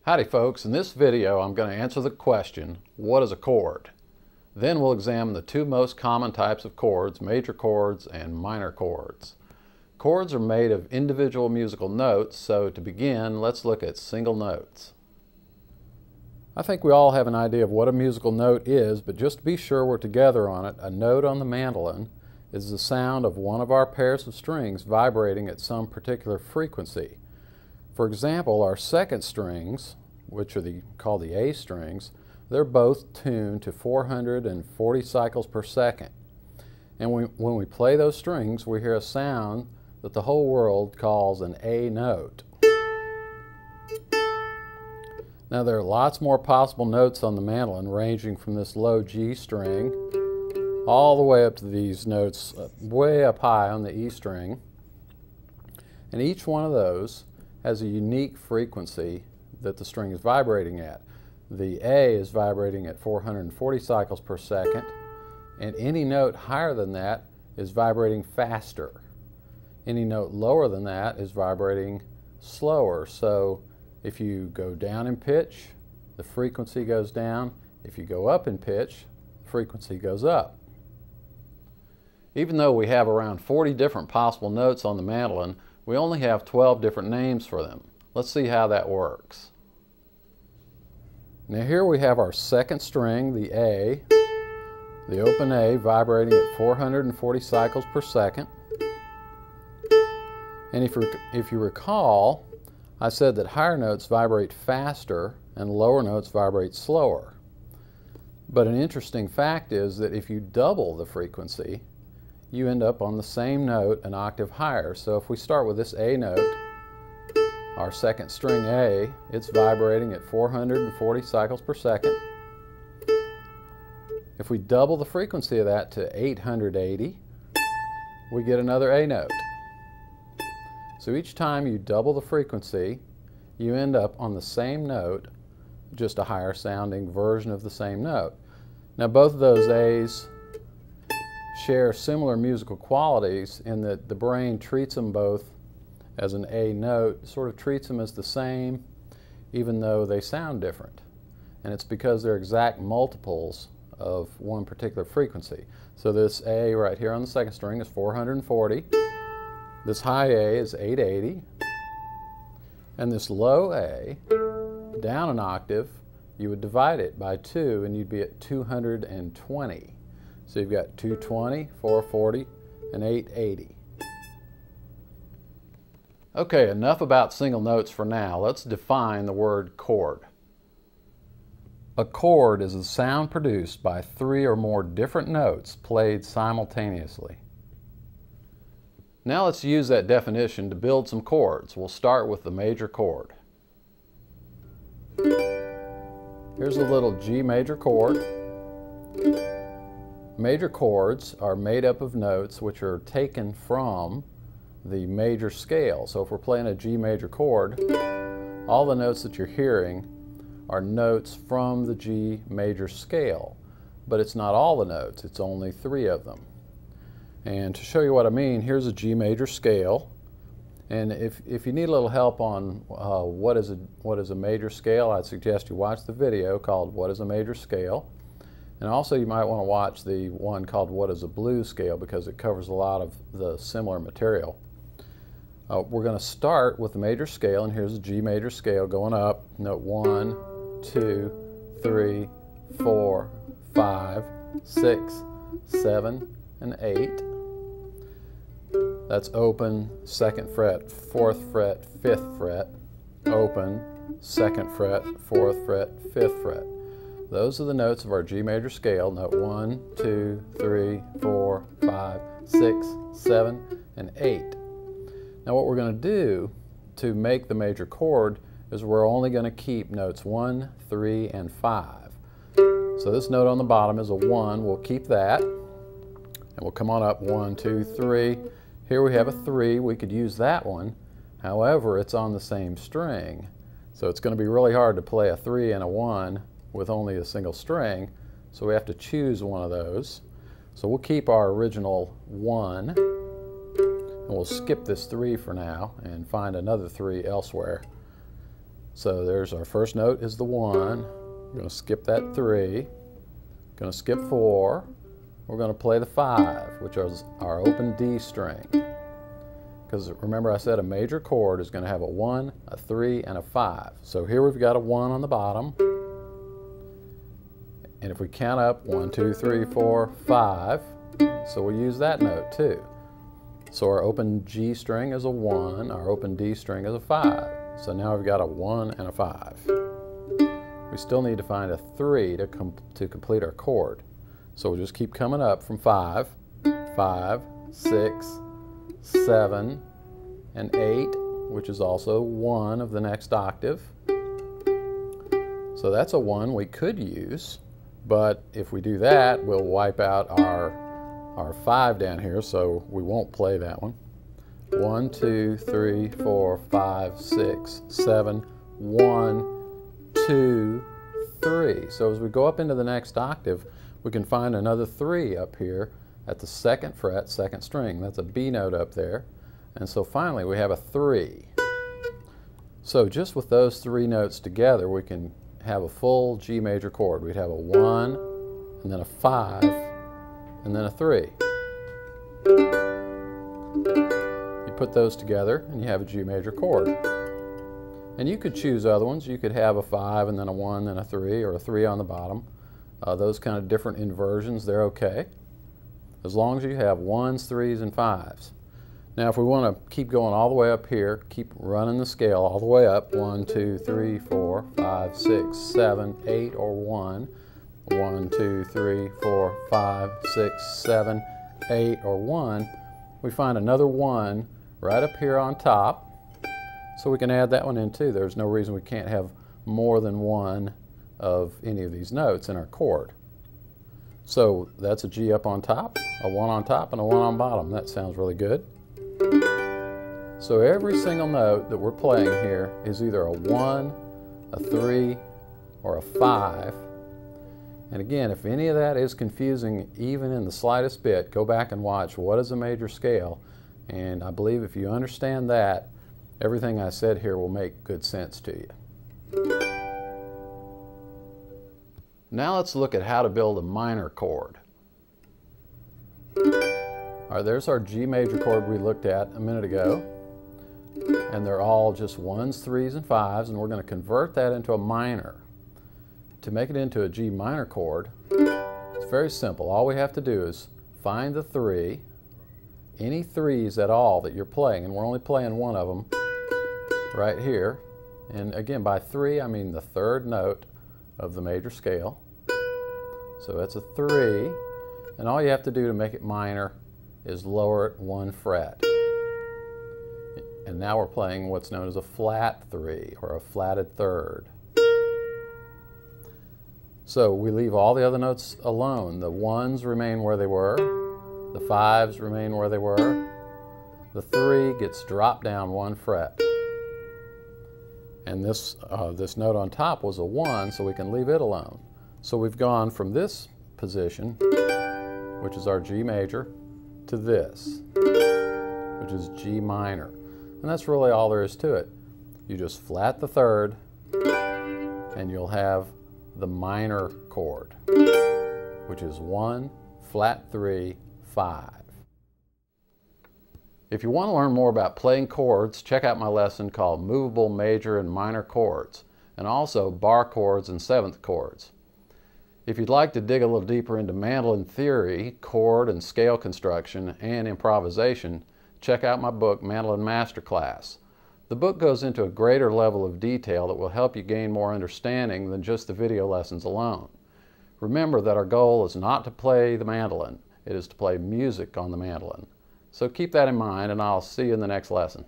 Howdy folks, in this video I'm going to answer the question, what is a chord? Then we'll examine the two most common types of chords, major chords and minor chords. Chords are made of individual musical notes, so to begin, let's look at single notes. I think we all have an idea of what a musical note is, but just to be sure we're together on it, a note on the mandolin is the sound of one of our pairs of strings vibrating at some particular frequency. For example, our second strings, which are called the A strings, they're both tuned to 440 cycles per second. And when we play those strings, we hear a sound that the whole world calls an A note. Now there are lots more possible notes on the mandolin, ranging from this low G string all the way up to these notes way up high on the E string. And each one of those has a unique frequency that the string is vibrating at. The A is vibrating at 440 cycles per second, and any note higher than that is vibrating faster. Any note lower than that is vibrating slower. So if you go down in pitch, the frequency goes down. If you go up in pitch, the frequency goes up. Even though we have around 40 different possible notes on the mandolin, we only have 12 different names for them. Let's see how that works. Now here we have our second string, the A, the open A, vibrating at 440 cycles per second. And if you recall, I said that higher notes vibrate faster and lower notes vibrate slower. But an interesting fact is that if you double the frequency, you end up on the same note an octave higher. So if we start with this A note, our second string A, it's vibrating at 440 cycles per second. If we double the frequency of that to 880, we get another A note. So each time you double the frequency, you end up on the same note, just a higher sounding version of the same note. Now both of those A's share similar musical qualities in that the brain treats them both as an A note, sort of treats them as the same, even though they sound different. And it's because they're exact multiples of one particular frequency. So this A right here on the second string is 440. This high A is 880. And this low A, down an octave, you would divide it by 2 and you'd be at 220. So you've got 220, 440, and 880. Okay, enough about single notes for now. Let's define the word chord. A chord is a sound produced by 3 or more different notes played simultaneously. Now let's use that definition to build some chords. We'll start with the major chord. Here's a little G major chord. Major chords are made up of notes which are taken from the major scale. So if we're playing a G major chord, all the notes that you're hearing are notes from the G major scale. But it's not all the notes, it's only 3 of them. And to show you what I mean, here's a G major scale. And if you need a little help on what is a major scale, I'd suggest you watch the video called What is a Major Scale? And also you might want to watch the one called What is a Blues Scale, because it covers a lot of the similar material. We're going to start with the major scale, and here's a G major scale going up. Note 1, 2, 3, 4, 5, 6, 7, and 8. That's open, 2nd fret, 4th fret, 5th fret, open, 2nd fret, 4th fret, 5th fret. Those are the notes of our G major scale. Note 1, 2, 3, 4, 5, 6, 7, and 8. Now what we're going to do to make the major chord is we're only going to keep notes 1, 3, and 5. So this note on the bottom is a 1. We'll keep that. And we'll come on up 1, 2, 3. Here we have a 3. We could use that one. However, it's on the same string. So it's going to be really hard to play a 3 and a 1 with only a single string, so we have to choose one of those. So we'll keep our original 1, and we'll skip this 3 for now and find another 3 elsewhere. So there's our first note is the 1. We're going to skip that 3. Going to skip 4. We're going to play the 5, which is our open D string. Because remember I said a major chord is going to have a 1, a 3, and a 5. So here we've got a 1 on the bottom. And if we count up 1, 2, 3, 4, 5, so we'll use that note too. So our open G string is a 1, our open D string is a 5. So now we've got a 1 and a 5. We still need to find a 3 to complete our chord. So we'll just keep coming up from 5, 5, 6, 7, and 8, which is also 1 of the next octave. So that's a 1 we could use, but if we do that, we'll wipe out our 5 down here, so we won't play that one. 1, 2, 3, 4, 5, 6, 7, 1, 2, 3. So as we go up into the next octave, we can find another 3 up here at the 2nd fret, 2nd string. That's a B note up there. And so finally we have a 3. So just with those 3 notes together, we can have a full G major chord. We'd have a 1, and then a 5, and then a 3. You put those together and you have a G major chord. And you could choose other ones. You could have a 5 and then a 1, then a 3, or a 3 on the bottom. Those kind of different inversions, they're okay, as long as you have 1s, 3s, and 5s. Now if we want to keep going all the way up here, keep running the scale all the way up, 1, 2, 3, 4, 5, 6, 7, 8, or 1, 1, 2, 3, 4, 5, 6, 7, 8, or 1, we find another 1 right up here on top, so we can add that one in too. There's no reason we can't have more than one of any of these notes in our chord. So that's a G up on top, a 1 on top, and a 1 on bottom. That sounds really good. So every single note that we're playing here is either a 1, a 3, or a 5. And again, if any of that is confusing even in the slightest bit, go back and watch what is a major scale. And I believe if you understand that, everything I said here will make good sense to you. Now let's look at how to build a minor chord. All right, there's our G major chord we looked at a minute ago. And they're all just 1s, 3s, and 5s, and we're going to convert that into a minor. To make it into a G minor chord, it's very simple. All we have to do is find the 3, any 3s at all that you're playing, and we're only playing one of them right here. And again, by 3, I mean the 3rd note of the major scale. So that's a 3, and all you have to do to make it minor is lower it 1 fret. And now we're playing what's known as a flat 3, or a flatted 3rd. So we leave all the other notes alone. The 1s remain where they were, the 5s remain where they were, the 3 gets dropped down 1 fret. And this note on top was a 1, so we can leave it alone. So we've gone from this position, which is our G major, to this, which is G minor. And that's really all there is to it. You just flat the 3rd, and you'll have the minor chord, which is 1, flat 3, 5. If you want to learn more about playing chords, check out my lesson called Movable Major and Minor Chords, and also bar chords and 7th chords. If you'd like to dig a little deeper into mandolin theory, chord and scale construction, and improvisation, check out my book, Mandolin Masterclass. The book goes into a greater level of detail that will help you gain more understanding than just the video lessons alone. Remember that our goal is not to play the mandolin, it is to play music on the mandolin. So keep that in mind, and I'll see you in the next lesson.